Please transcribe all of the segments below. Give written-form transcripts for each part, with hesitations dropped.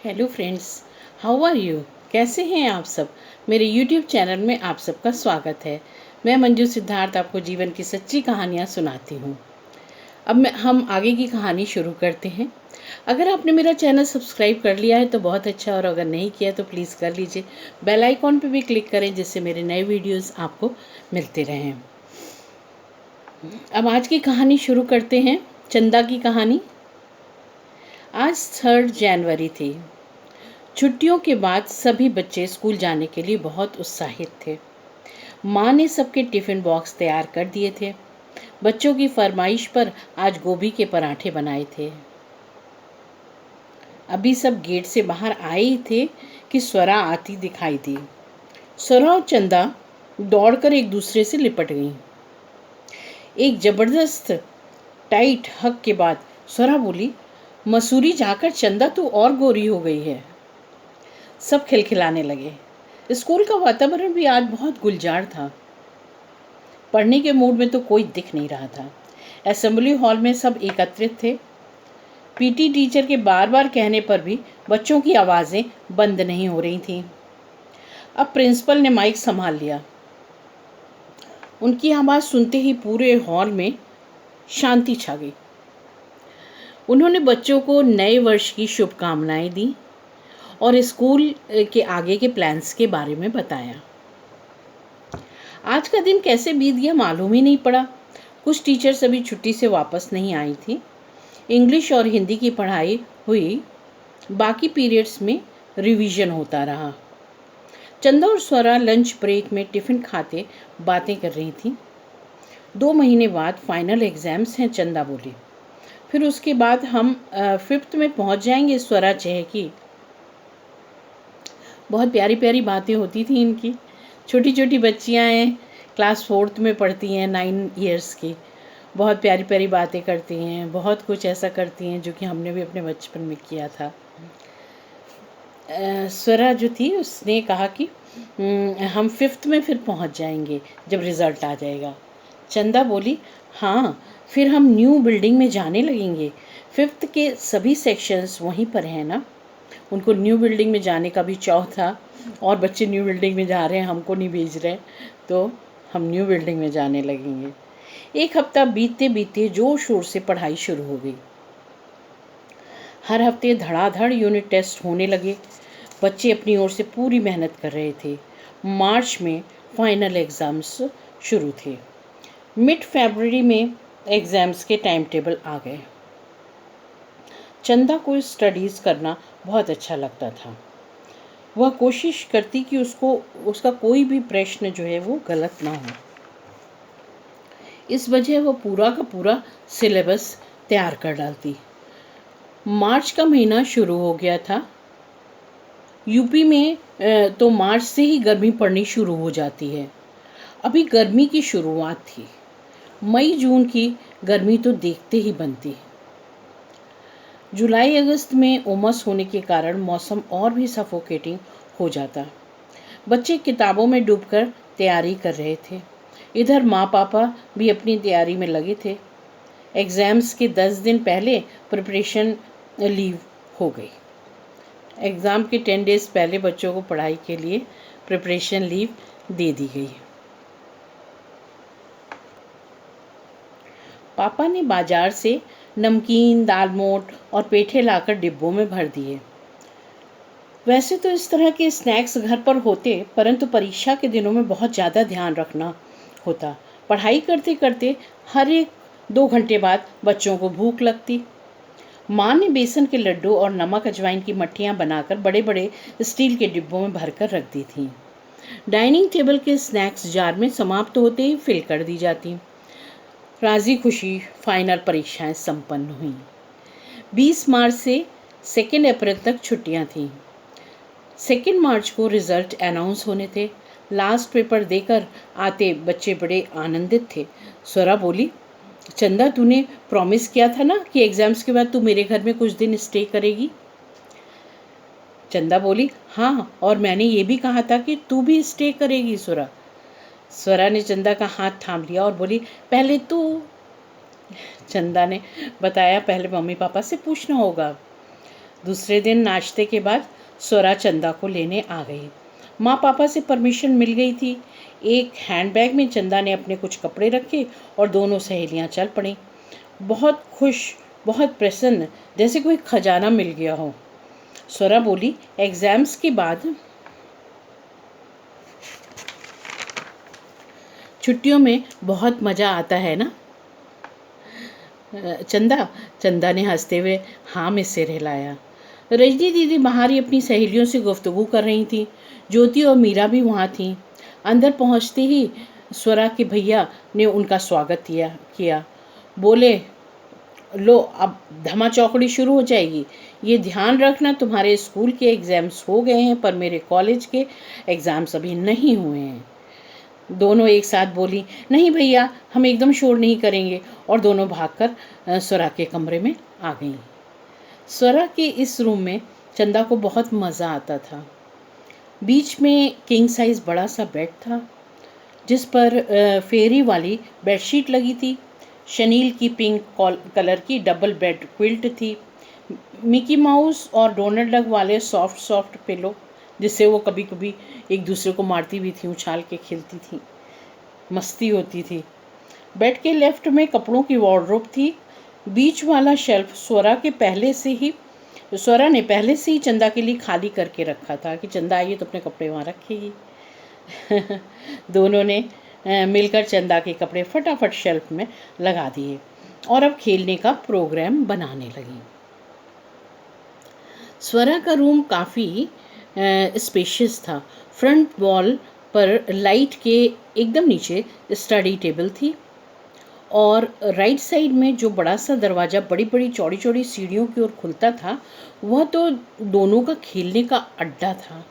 Hello friends, how are you. कैसे हैं आप सब। मेरे यूट्यूब चैनल में आप सबका स्वागत है। मैं मंजू सिद्धार्थ आपको जीवन की सच्ची कहानियाँ सुनाती हूँ। अब हम आगे की कहानी शुरू करते हैं। अगर आपने मेरा चैनल सब्सक्राइब कर लिया है तो बहुत अच्छा, और अगर नहीं किया तो प्लीज़ कर लीजिए। बेल आइकॉन पे भी क्लिक करें जिससे मेरे नए वीडियोस आपको मिलते रहें। अब आज की कहानी शुरू करते हैं। चंदा की कहानी। आज 3 जनवरी थी। छुट्टियों के बाद सभी बच्चे स्कूल जाने के लिए बहुत उत्साहित थे। माँ ने सबके टिफ़िन बॉक्स तैयार कर दिए थे। बच्चों की फरमाइश पर आज गोभी के पराठे बनाए थे। अभी सब गेट से बाहर आए ही थे कि स्वरा आती दिखाई दी। स्वरा और चंदा दौड़कर एक दूसरे से लिपट गईं। एक जबरदस्त टाइट हग के बाद स्वरा बोली, मसूरी जाकर चंदा तू और गोरी हो गई है। सब खिलखिलाने लगे। स्कूल का वातावरण भी आज बहुत गुलजार था। पढ़ने के मूड में तो कोई दिख नहीं रहा था। असेंबली हॉल में सब एकत्रित थे। पीटी टीचर के बार बार कहने पर भी बच्चों की आवाज़ें बंद नहीं हो रही थीं। अब प्रिंसिपल ने माइक संभाल लिया। उनकी आवाज़ सुनते ही पूरे हॉल में शांति छा गई। उन्होंने बच्चों को नए वर्ष की शुभकामनाएं दी और स्कूल के आगे के प्लान्स के बारे में बताया। आज का दिन कैसे बीत गया मालूम ही नहीं पड़ा। कुछ टीचर्स अभी छुट्टी से वापस नहीं आई थी। इंग्लिश और हिंदी की पढ़ाई हुई। बाकी पीरियड्स में रिवीजन होता रहा। चंदा और स्वरा लंच ब्रेक में टिफ़िन खाते बातें कर रही थी। 2 महीने बाद फाइनल एग्ज़ाम्स हैं, चंदा बोली। फिर उसके बाद हम 5th में पहुंच जाएंगे, स्वरा चहकी। बहुत प्यारी प्यारी बातें होती थी इनकी। छोटी छोटी बच्चियां हैं, क्लास 4th में पढ़ती हैं, 9 इयर्स की। बहुत प्यारी प्यारी बातें करती हैं, बहुत कुछ ऐसा करती हैं जो कि हमने भी अपने बचपन में किया था। स्वरा जो थी उसने कहा कि हम 5th में फिर पहुंच जाएंगे जब रिज़ल्ट आ जाएगा। चंदा बोली, हाँ, फिर हम न्यू बिल्डिंग में जाने लगेंगे। 5th के सभी सेक्शंस वहीं पर हैं ना। उनको न्यू बिल्डिंग में जाने का भी चाव था, और बच्चे न्यू बिल्डिंग में जा रहे हैं, हमको नहीं भेज रहे, तो हम न्यू बिल्डिंग में जाने लगेंगे। एक हफ्ता बीतते बीतते जोर शोर से पढ़ाई शुरू हो गई। हर हफ्ते धड़ाधड़ यूनिट टेस्ट होने लगे। बच्चे अपनी ओर से पूरी मेहनत कर रहे थे। मार्च में फाइनल एग्ज़ाम्स शुरू थे। मिड फरवरी में एग्ज़ाम्स के टाइम टेबल आ गए। चंदा को स्टडीज़ करना बहुत अच्छा लगता था। वह कोशिश करती कि उसका कोई भी प्रश्न जो है वो गलत ना हो। इस वजह वह पूरा का पूरा सिलेबस तैयार कर डालती। मार्च का महीना शुरू हो गया था। यूपी में तो मार्च से ही गर्मी पड़नी शुरू हो जाती है। अभी गर्मी की शुरुआत थी। मई जून की गर्मी तो देखते ही बनती। जुलाई अगस्त में उमस होने के कारण मौसम और भी सफोकेटिंग हो जाता। बच्चे किताबों में डूबकर तैयारी कर रहे थे। इधर माँ पापा भी अपनी तैयारी में लगे थे। एग्ज़ाम्स के 10 दिन पहले प्रिपरेशन लीव हो गई। एग्ज़ाम के 10 डेज़ पहले बच्चों को पढ़ाई के लिए प्रिपरेशन लीव दे दी गई। पापा ने बाजार से नमकीन, दालमोट और पेठे लाकर डिब्बों में भर दिए। वैसे तो इस तरह के स्नैक्स घर पर होते, परंतु परीक्षा के दिनों में बहुत ज़्यादा ध्यान रखना होता। पढ़ाई करते करते हर एक 2 घंटे बाद बच्चों को भूख लगती। माँ ने बेसन के लड्डू और नमक अजवाइन की मट्ठियाँ बनाकर बड़े बड़े स्टील के डिब्बों में भरकर रख दी थीं। डाइनिंग टेबल के स्नैक्स जार में समाप्त होते ही फिल कर दी जाती। राजी खुशी फाइनल परीक्षाएं संपन्न हुईं। 20 मार्च से 2 अप्रैल तक छुट्टियां थीं। 2 मार्च को रिज़ल्ट अनाउंस होने थे। लास्ट पेपर देकर आते बच्चे बड़े आनंदित थे। स्वरा बोली, चंदा तूने प्रॉमिस किया था ना कि एग्ज़ाम्स के बाद तू मेरे घर में कुछ दिन स्टे करेगी। चंदा बोली, हाँ, और मैंने ये भी कहा था कि तू भी स्टे करेगी। स्वरा ने चंदा का हाथ थाम लिया और बोली, पहले चंदा ने बताया, पहले मम्मी पापा से पूछना होगा। दूसरे दिन नाश्ते के बाद स्वरा चंदा को लेने आ गई। माँ पापा से परमिशन मिल गई थी। एक हैंडबैग में चंदा ने अपने कुछ कपड़े रखे और दोनों सहेलियाँ चल पड़ीं। बहुत खुश, बहुत प्रसन्न, जैसे कोई खजाना मिल गया हो। स्वरा बोली, एग्जाम्स के बाद छुट्टियों में बहुत मज़ा आता है ना चंदा? चंदा ने हंसते हुए हाँ में सिर हिलाया। रजनी दीदी बाहर ही अपनी सहेलियों से गुफ्तगू कर रही थी। ज्योति और मीरा भी वहाँ थीं। अंदर पहुँचते ही स्वरा के भैया ने उनका स्वागत किया। बोले, लो अब धमा चौकड़ी शुरू हो जाएगी। ये ध्यान रखना, तुम्हारे स्कूल के एग्ज़ाम्स हो गए हैं पर मेरे कॉलेज के एग्ज़ाम्स अभी नहीं हुए हैं। दोनों एक साथ बोली, नहीं भैया, हम एकदम शोर नहीं करेंगे, और दोनों भागकर स्वरा के कमरे में आ गईं। स्वरा के इस रूम में चंदा को बहुत मज़ा आता था। बीच में किंग साइज़ बड़ा सा बेड था जिस पर फेरी वाली बेडशीट लगी थी। शनील की पिंक कलर की डबल बेड क्विल्ट थी। मिकी माउस और डोनाल्ड डक वाले सॉफ्ट पिलो जिससे वो कभी कभी एक दूसरे को मारती भी थी, उछाल के खेलती थी, मस्ती होती थी। बेड के लेफ्ट में कपड़ों की वार्डरोब थी। बीच वाला शेल्फ स्वरा ने पहले से ही चंदा के लिए खाली करके रखा था कि चंदा आइए तो अपने कपड़े वहाँ रखेगी। दोनों ने मिलकर चंदा के कपड़े फटाफट शेल्फ में लगा दिए और अब खेलने का प्रोग्राम बनाने लगी। स्वरा का रूम काफ़ी स्पेशियस था। फ्रंट वॉल पर लाइट के एकदम नीचे स्टडी टेबल थी और राइट साइड में जो बड़ा सा दरवाज़ा बड़ी बड़ी चौड़ी चौड़ी सीढ़ियों की ओर खुलता था, वह तो दोनों का खेलने का अड्डा था।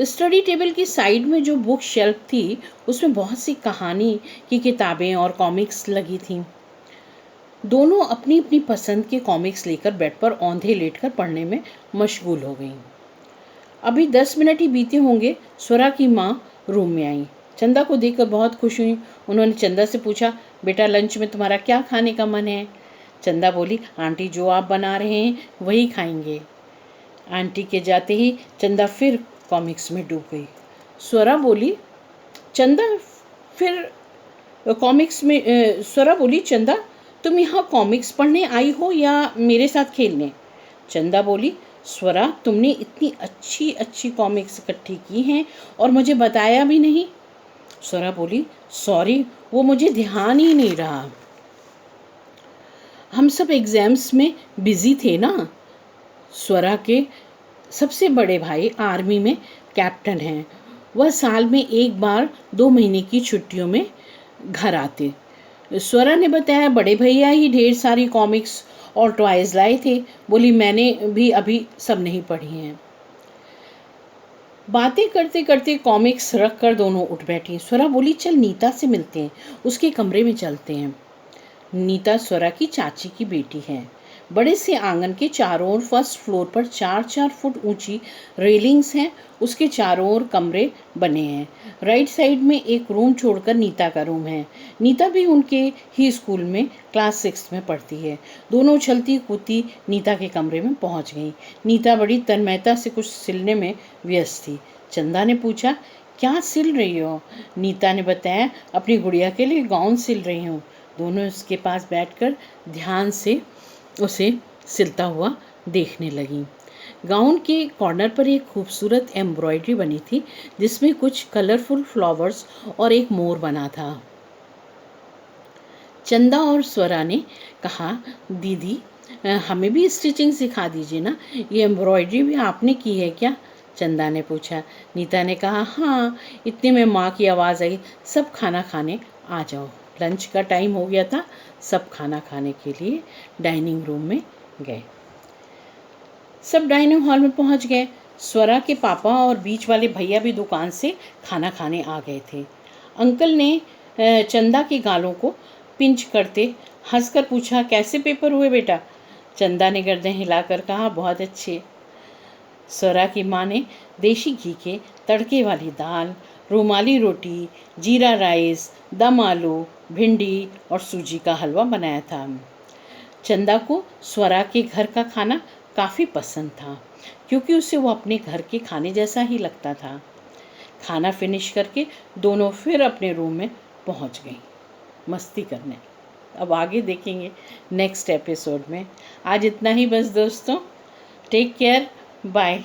स्टडी टेबल की साइड में जो बुक शेल्फ थी उसमें बहुत सी कहानी की किताबें और कॉमिक्स लगी थीं। दोनों अपनी अपनी पसंद के कॉमिक्स लेकर बेड पर औंधे लेटकर पढ़ने में मशगूल हो गईं। अभी 10 मिनट ही बीते होंगे, स्वरा की माँ रूम में आई। चंदा को देखकर बहुत खुश हुई। उन्होंने चंदा से पूछा, बेटा लंच में तुम्हारा क्या खाने का मन है? चंदा बोली, आंटी जो आप बना रहे हैं वही खाएंगे। आंटी के जाते ही चंदा फिर कॉमिक्स में डूब गई। स्वरा बोली, चंदा तुम यहाँ कॉमिक्स पढ़ने आई हो या मेरे साथ खेलने? चंदा बोली, स्वरा तुमने इतनी अच्छी अच्छी कॉमिक्स इकट्ठी की हैं और मुझे बताया भी नहीं। स्वरा बोली, सॉरी, वो मुझे ध्यान ही नहीं रहा, हम सब एग्ज़ाम्स में बिज़ी थे ना। स्वरा के सबसे बड़े भाई आर्मी में कैप्टन हैं। वह साल में एक बार 2 महीने की छुट्टियों में घर आते। स्वरा ने बताया, बड़े भैया ही ढेर सारी कॉमिक्स और टॉयज़ लाए थे। बोली, मैंने भी अभी सब नहीं पढ़ी हैं। बातें करते करते कॉमिक्स रख कर दोनों उठ बैठी। स्वरा बोली, चल नीता से मिलते हैं, उसके कमरे में चलते हैं। नीता स्वरा की चाची की बेटी है। बड़े से आंगन के चारों ओर फर्स्ट फ्लोर पर 4-4 फुट ऊंची रेलिंग्स हैं। उसके चारों ओर कमरे बने हैं। राइट साइड में एक रूम छोड़कर नीता का रूम है। नीता भी उनके ही स्कूल में क्लास 6 में पढ़ती है। दोनों उछलती कूदती नीता के कमरे में पहुंच गईं। नीता बड़ी तन्मयता से कुछ सिलने में व्यस्त थी। चंदा ने पूछा, क्या सिल रही हो? नीता ने बताया, अपनी गुड़िया के लिए गाउन सिल रही हूँ। दोनों उसके पास बैठकर ध्यान से उसे सिलता हुआ देखने लगी। गाउन के कॉर्नर पर एक खूबसूरत एम्ब्रॉयडरी बनी थी जिसमें कुछ कलरफुल फ्लावर्स और एक मोर बना था। चंदा और स्वरा ने कहा, दीदी हमें भी स्टिचिंग सिखा दीजिए ना, ये एम्ब्रॉयडरी भी आपने की है क्या? चंदा ने पूछा। नीता ने कहा, हाँ। इतने में माँ की आवाज़ आई, सब खाना खाने आ जाओ। लंच का टाइम हो गया था। सब खाना खाने के लिए डाइनिंग रूम में गए। सब डाइनिंग हॉल में पहुंच गए। स्वरा के पापा और बीच वाले भैया भी दुकान से खाना खाने आ गए थे। अंकल ने चंदा के गालों को पिंच करते हंसकर पूछा, कैसे पेपर हुए बेटा? चंदा ने गर्दन हिलाकर कहा, बहुत अच्छे। स्वरा की माँ ने देसी घी के तड़के वाली दाल, रुमाली रोटी, जीरा राइस, दम आलू, भिंडी और सूजी का हलवा बनाया था। चंदा को स्वरा के घर का खाना काफ़ी पसंद था, क्योंकि उसे वो अपने घर के खाने जैसा ही लगता था। खाना फिनिश करके दोनों फिर अपने रूम में पहुंच गईं मस्ती करने। अब आगे देखेंगे नेक्स्ट एपिसोड में। आज इतना ही बस दोस्तों। Take care, bye.